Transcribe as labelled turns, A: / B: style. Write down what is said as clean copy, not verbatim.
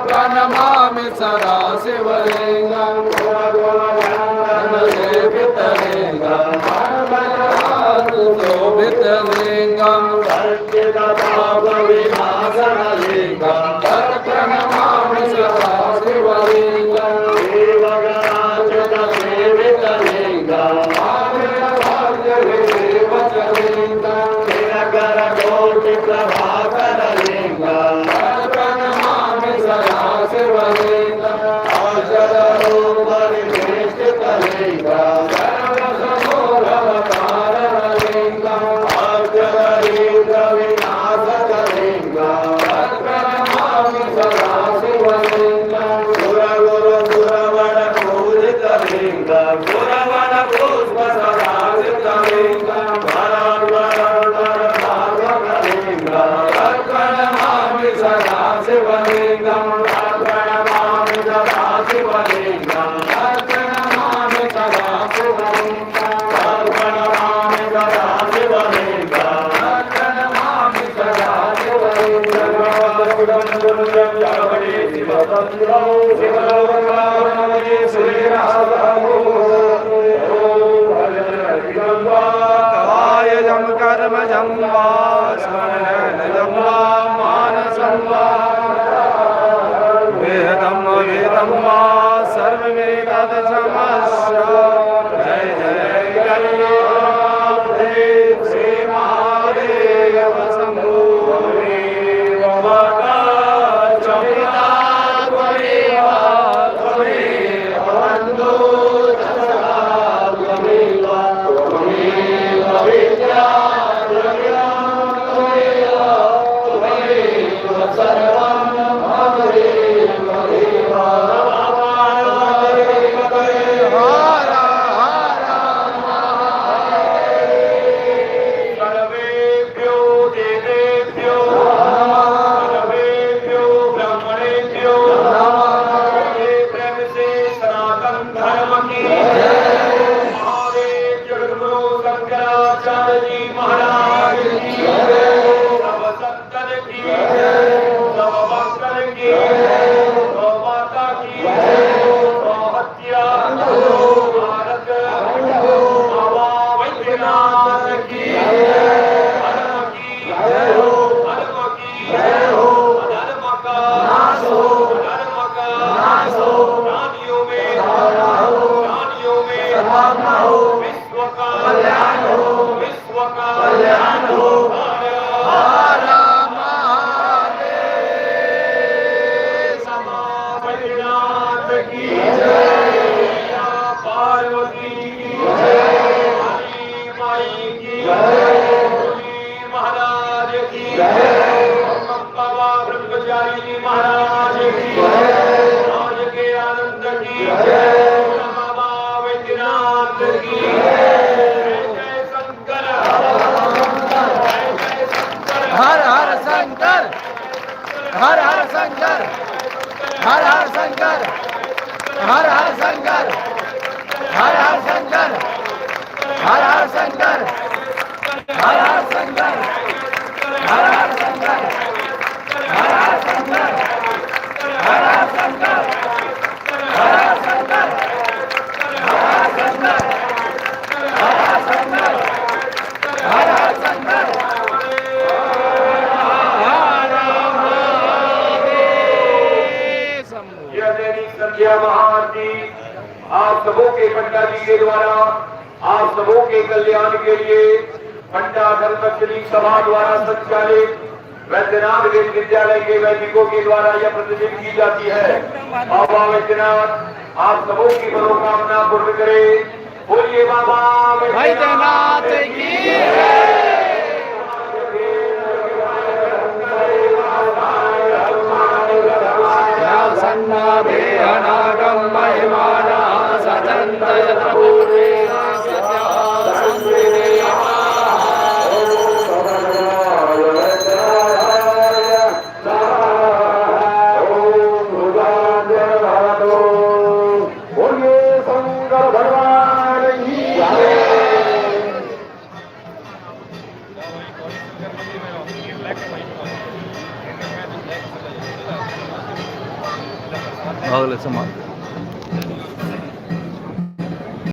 A: प्रणमामि सदा शिवलिंगं शोभितलिंगं विनाशनलिंगं प्रणमामि सदा शिवलिंगं देवगणाच्युतसेवितलिंगं दिनकरकोटिप्रभाकरलिंगं प्रणमामि सदा शिवलिंगं औषधरूपरिवेष्टितलिंगं सर्वसमूलवतारलिंगं अर्जनरीन्द्रविनाशकलिंगं प्रणमामि सदा शिवलिंगं सुरगुरुसुरवरपूजितलिंगं सुरवरपुष्पसदासितलिंगं प्रणमामि सदा शिवलिंगं प्रणमामि सदा शिवलिंगं प्रणमामि सदा शिवलिंगं प्रणमामि सदा शिवलिंगं प्रणमामि सदा शिवलिंगं शिवलोकवासि श्रीरामो कायजं कर्मजं वा स्मरणजं वा मानसं वा वेदं वेदं वा सर्वमेतत्क्षमस्व जय जय कल्याणदेव श्री महादेव शंभो हर हर शंकर हर हर शंकर हर हर शंकर हर हर शंकर हर हर शंकर हर हर शंकर हर हर शंकर हर हर शंकर हर हर शंकर हर हर शंकर हर हर शंकर हर हर शंकर हर हर शंकर हर हर शंकर
B: महाआरती आप सबों के पंडा जी के द्वारा आप सबों के कल्याण के लिए पंडा धर्मश्री सभा द्वारा संचालित वैद्यनाथ विद्यालय के वैदिकों के द्वारा यह प्रतिदिन की जाती है। बाबा वैद्यनाथ आप सबों की मनोकामना पूर्ण करे। बोलिए बाबा
A: वैद्यनाथ की अनागम महिमाना सचंदयत पूर्वेण सत्या संविदेया
C: अगले समाज